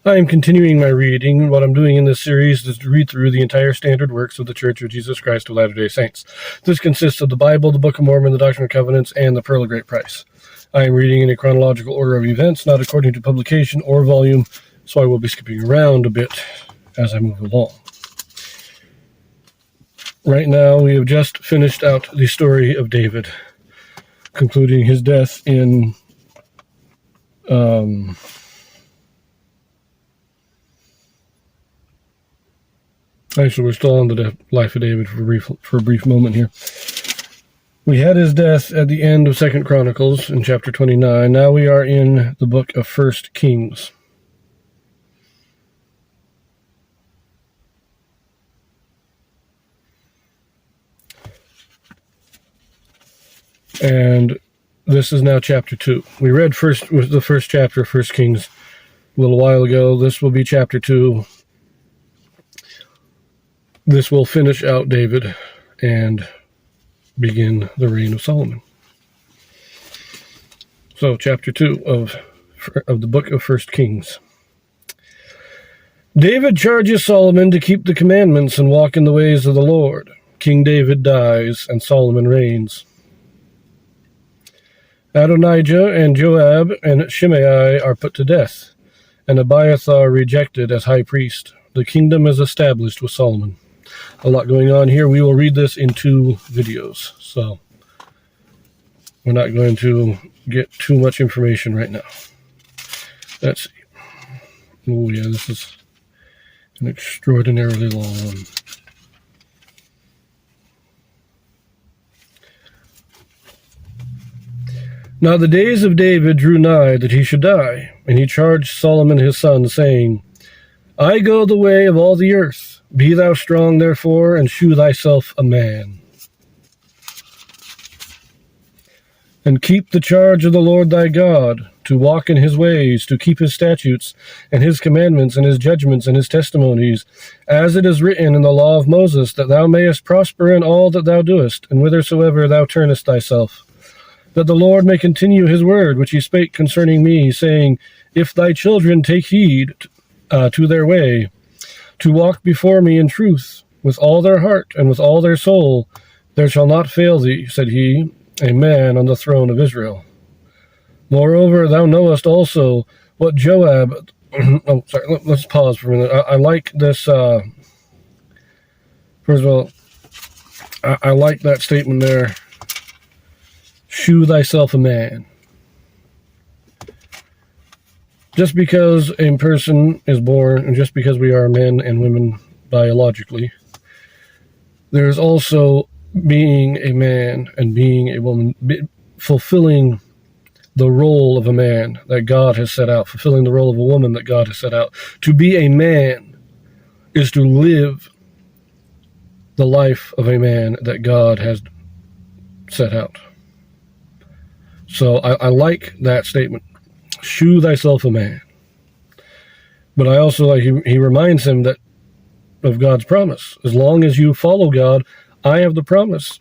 I am continuing my reading. What I'm doing in this series is to read through the entire standard works of the Church of Jesus Christ of Latter-day Saints. This consists of the Bible, the Book of Mormon, the Doctrine and Covenants, and the Pearl of Great Price. I am reading in a chronological order of events, not according to publication or volume, so I will be skipping around a bit as I move along. Right now, we have just finished out the story of David, concluding his death in Actually, we're still on the life of David for a brief moment here. We had his death at the end of 2 Chronicles in chapter 29. Now we are in the book of 1 Kings. And this is now chapter 2. We read the first chapter of 1 Kings a little while ago. This will be chapter 2. This will finish out David and begin the reign of Solomon. So, chapter 2 of the book of 1 Kings. David charges Solomon to keep the commandments and walk in the ways of the Lord. King David dies, and Solomon reigns. Adonijah and Joab and Shimei are put to death, and Abiathar rejected as high priest. The kingdom is established with Solomon. A lot going on here. We will read this in 2 videos, so we're not going to get too much information right now. Let's see. Oh yeah, this is an extraordinarily long one. Now the days of David drew nigh that he should die, and he charged Solomon his son, saying, I go the way of all the earth. Be thou strong, therefore, and shew thyself a man. And keep the charge of the Lord thy God, to walk in his ways, to keep his statutes, and his commandments, and his judgments, and his testimonies, as it is written in the law of Moses, that thou mayest prosper in all that thou doest, and whithersoever thou turnest thyself. That the Lord may continue his word, which he spake concerning me, saying, If thy children take heed to their way, to walk before me in truth, with all their heart and with all their soul, there shall not fail thee, said he, a man on the throne of Israel. Moreover, thou knowest also what Joab... let's pause for a minute. I like this... first of all, I like that statement there. Shew thyself a man. Just because a person is born, and just because we are men and women biologically, there's also being a man and being a woman, fulfilling the role of a man that God has set out, fulfilling the role of a woman that God has set out. To be a man is to live the life of a man that God has set out. So I like that statement. Shew thyself a man. But I also like, he reminds him that of God's promise. As long as you follow God, I have the promise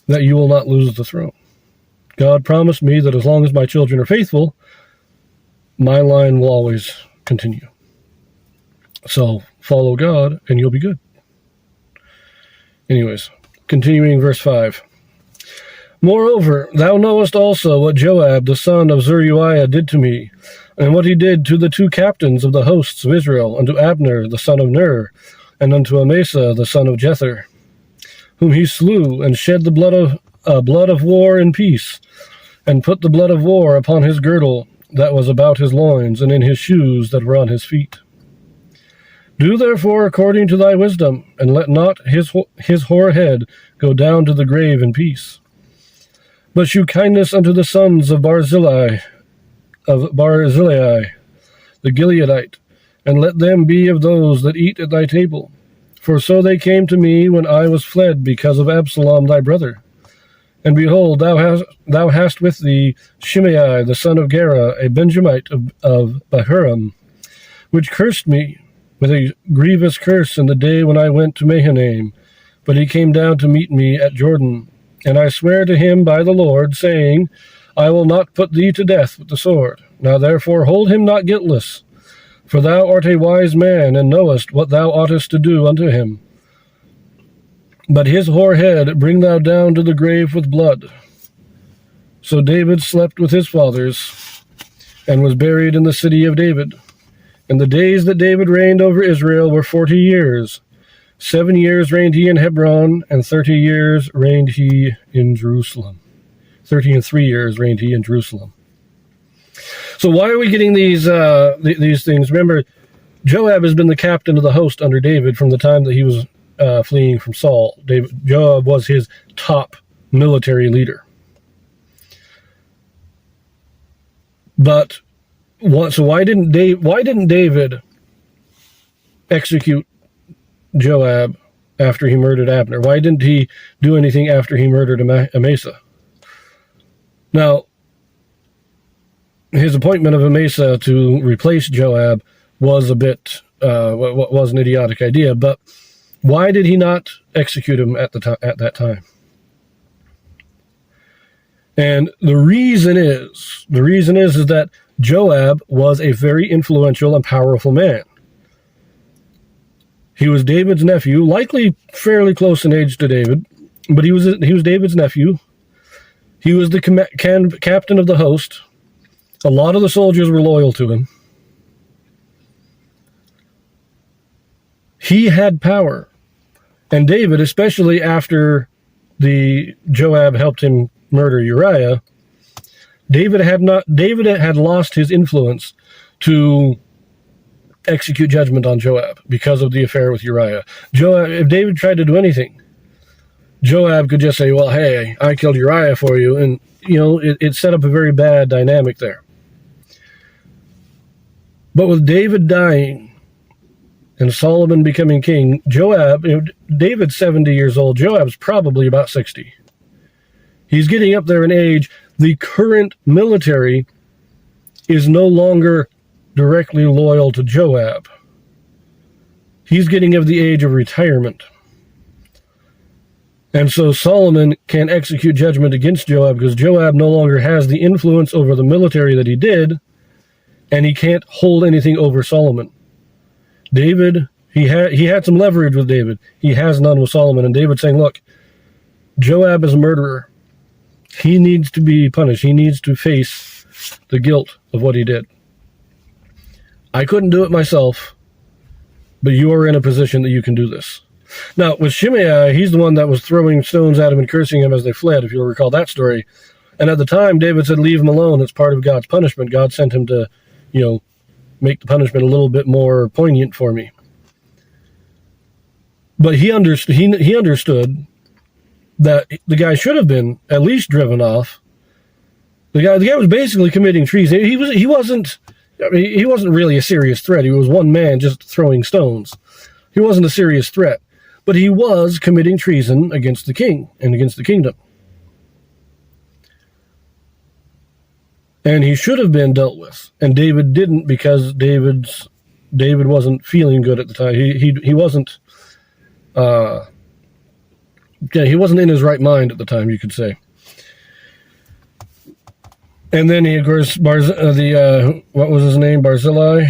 that you will not lose the throne. God promised me that as long as my children are faithful, my line will always continue. So follow God and you'll be good. Anyways, continuing verse 5. Moreover, thou knowest also what Joab the son of Zeruiah did to me, and what he did to the 2 captains of the hosts of Israel, unto Abner the son of Ner, and unto Amasa the son of Jether, whom he slew, and shed the blood of war in peace, and put the blood of war upon his girdle that was about his loins, and in his shoes that were on his feet. Do therefore according to thy wisdom, and let not his hoar head go down to the grave in peace. But shew kindness unto the sons of Barzillai, the Gileadite, and let them be of those that eat at thy table. For so they came to me when I was fled because of Absalom thy brother. And behold, thou hast with thee Shimei the son of Gera, a Benjamite of Bahurim, which cursed me with a grievous curse in the day when I went to Mahanaim. But he came down to meet me at Jordan. And I swear to him by the Lord, saying, I will not put thee to death with the sword. Now therefore hold him not guiltless, For thou art a wise man, and knowest what thou oughtest to do unto him. But his hoar head bring thou down to the grave with blood. So David slept with his fathers, and was buried in the city of David. And the days that David reigned over Israel were 40 years. 7 years reigned he in Hebron, and 30 years reigned he in Jerusalem. 30 and 3 years reigned he in Jerusalem. So why are we getting these things? Remember, Joab has been the captain of the host under David from the time that he was fleeing from Saul. Joab was his top military leader. But so why didn't David execute Joab after he murdered Abner? Why didn't he do anything after he murdered Amasa? Now, his appointment of Amasa to replace Joab was was an idiotic idea, but why did he not execute him at that time? And the reason is that Joab was a very influential and powerful man. He was David's nephew, likely fairly close in age to David, but he was David's nephew. He was the captain of the host. A lot of the soldiers were loyal to him. He had power. And David, especially after Joab helped him murder Uriah, David had lost his influence to execute judgment on Joab because of the affair with Uriah. If David tried to do anything, Joab could just say, well, hey, I killed Uriah for you. And, it set up a very bad dynamic there. But with David dying and Solomon becoming king, David's 70 years old. Joab's probably about 60. He's getting up there in age. The current military is no longer directly loyal to Joab. He's getting of the age of retirement. And so Solomon can execute judgment against Joab because Joab no longer has the influence over the military that he did, and he can't hold anything over Solomon. David, he had some leverage with David. He has none with Solomon. And David's saying, look, Joab is a murderer. He needs to be punished. He needs to face the guilt of what he did. I couldn't do it myself, but you are in a position that you can do this. Now, with Shimei, he's the one that was throwing stones at him and cursing him as they fled, if you'll recall that story. And at the time, David said, leave him alone. It's part of God's punishment. God sent him to, make the punishment a little bit more poignant for me. But he understood that the guy should have been at least driven off. The guy was basically committing treason. He wasn't really a serious threat. He was one man just throwing stones. He wasn't a serious threat, but he was committing treason against the king and against the kingdom. And he should have been dealt with, and David didn't because David wasn't feeling good at the time. He wasn't. He wasn't in his right mind at the time, you could say. And then he, of course, what was his name? Barzillai,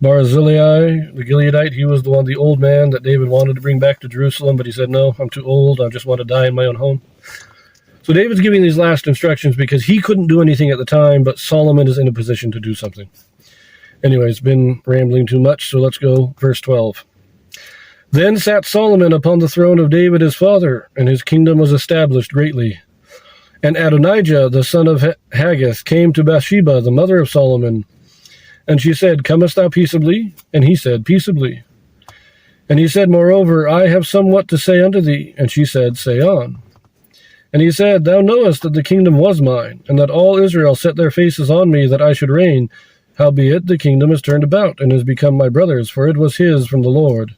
the Gileadite. He was the old man that David wanted to bring back to Jerusalem, but he said, no, I'm too old. I just want to die in my own home. So David's giving these last instructions because he couldn't do anything at the time, but Solomon is in a position to do something. Anyway, it's been rambling too much, so let's go verse 12. Then sat Solomon upon the throne of David his father, and his kingdom was established greatly. And Adonijah, the son of Haggith, came to Bathsheba, the mother of Solomon. And she said, comest thou peaceably? And he said, peaceably. And he said, moreover, I have somewhat to say unto thee. And she said, say on. And he said, thou knowest that the kingdom was mine, and that all Israel set their faces on me that I should reign. Howbeit the kingdom is turned about, and is become my brother's, for it was his from the Lord.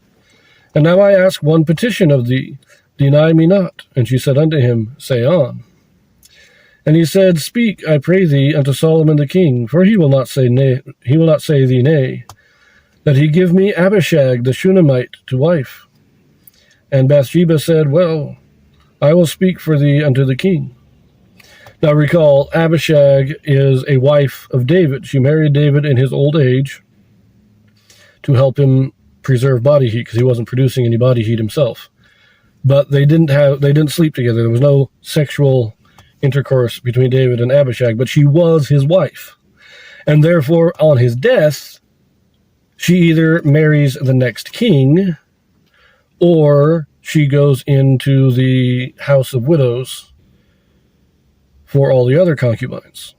And now I ask one petition of thee, deny me not. And she said unto him, say on. And he said, speak, I pray thee, unto Solomon the king, for he will not say nay, he will not say thee nay, that he give me Abishag the Shunammite to wife. And Bathsheba said, well, I will speak for thee unto the king. Now recall, Abishag is a wife of David. She married David in his old age to help him preserve body heat because he wasn't producing any body heat himself. But they didn't sleep together. There was no sexual intercourse between David and Abishag, but she was his wife. And therefore, on his death, she either marries the next king or she goes into the house of widows for all the other concubines.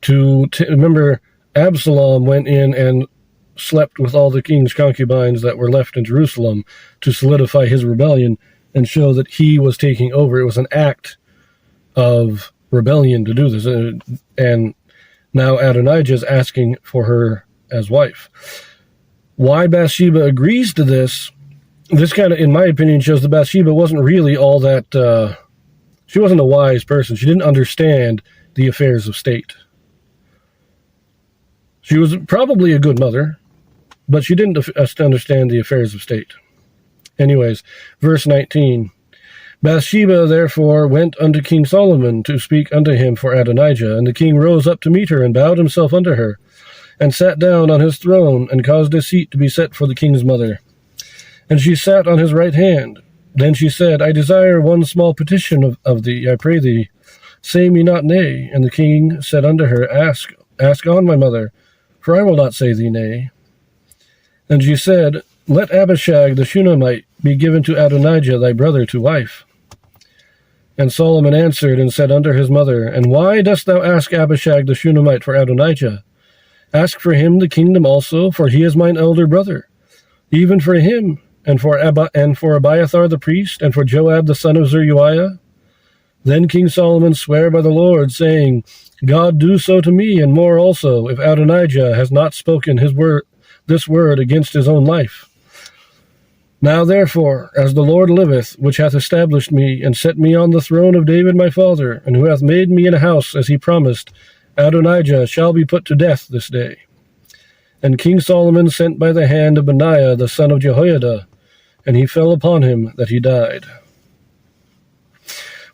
Remember, Absalom went in and slept with all the king's concubines that were left in Jerusalem to solidify his rebellion and show that he was taking over. It was an act of rebellion to do this. And now Adonijah is asking for her as wife. Why Bathsheba agrees to this kind of, in my opinion, shows that Bathsheba wasn't really all that, she wasn't a wise person. She didn't understand the affairs of state. She was probably a good mother, but she didn't understand the affairs of state. Anyways, verse 19. Bathsheba therefore went unto King Solomon to speak unto him for Adonijah, and the king rose up to meet her and bowed himself unto her, and sat down on his throne, and caused a seat to be set for the king's mother. And she sat on his right hand. Then she said, I desire one small petition of thee, I pray thee. Say me not nay. And the king said unto her, Ask on, my mother, for I will not say thee nay. And she said, Let Abishag the Shunammite be given to Adonijah thy brother to wife. And Solomon answered and said unto his mother, And why dost thou ask Abishag the Shunammite for Adonijah? Ask for him the kingdom also, for he is mine elder brother. Even for him, and for Abiathar the priest, and for Joab the son of Zeruiah. Then King Solomon sware by the Lord, saying, God do so to me, and more also, if Adonijah has not spoken this word against his own life. Now therefore, as the Lord liveth, which hath established me, and set me on the throne of David my father, and who hath made me an house as he promised, Adonijah shall be put to death this day. And King Solomon sent by the hand of Benaiah the son of Jehoiada, and he fell upon him that he died.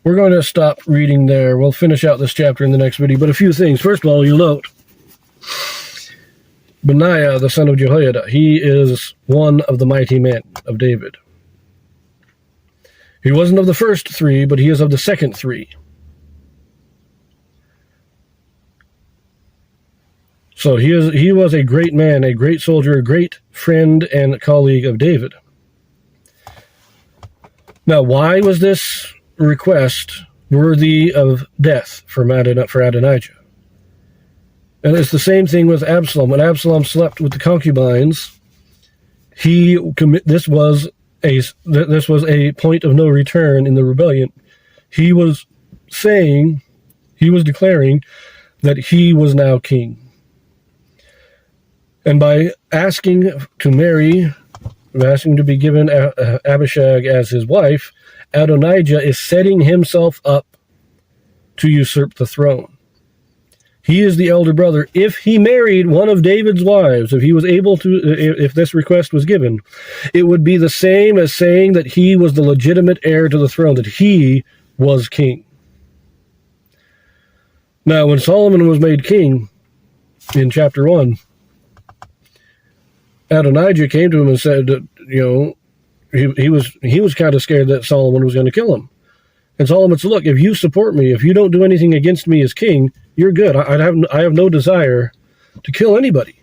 We're going to stop reading there. We'll finish out this chapter in the next video, but a few things. First of all, you'll note, Benaiah the son of Jehoiada, he is one of the mighty men of David. He wasn't of the first three, but he is of the second three. So he was a great man, a great soldier, a great friend and colleague of David. Now, why was this request worthy of death for Adonijah? And it's the same thing with Absalom. When Absalom slept with the concubines, this was a point of no return in the rebellion. He was declaring that he was now king. And by asking to be given Abishag as his wife, Adonijah is setting himself up to usurp the throne. He is the elder brother. If he married one of David's wives, if he was able to, if this request was given, it would be the same as saying that he was the legitimate heir to the throne, that he was king. Now, when Solomon was made king in chapter 1, Adonijah came to him and said that, he was kind of scared that Solomon was going to kill him. And Solomon said, look, if you support me, if you don't do anything against me as king, you're good. I have no desire to kill anybody.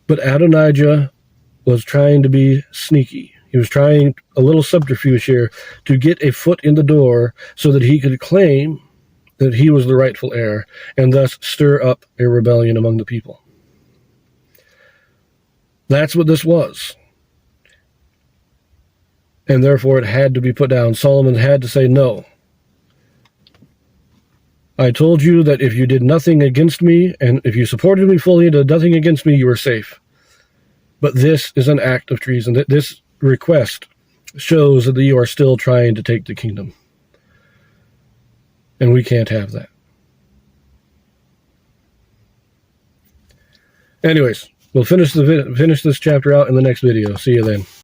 But Adonijah was trying to be sneaky. He was trying a little subterfuge here to get a foot in the door so that he could claim that he was the rightful heir and thus stir up a rebellion among the people. That's what this was. And therefore it had to be put down. Solomon had to say, no. I told you that if you did nothing against me, and if you supported me fully and did nothing against me, you were safe. But this is an act of treason. This request shows that you are still trying to take the kingdom. And we can't have that. Anyways, we'll finish this chapter out in the next video. See you then.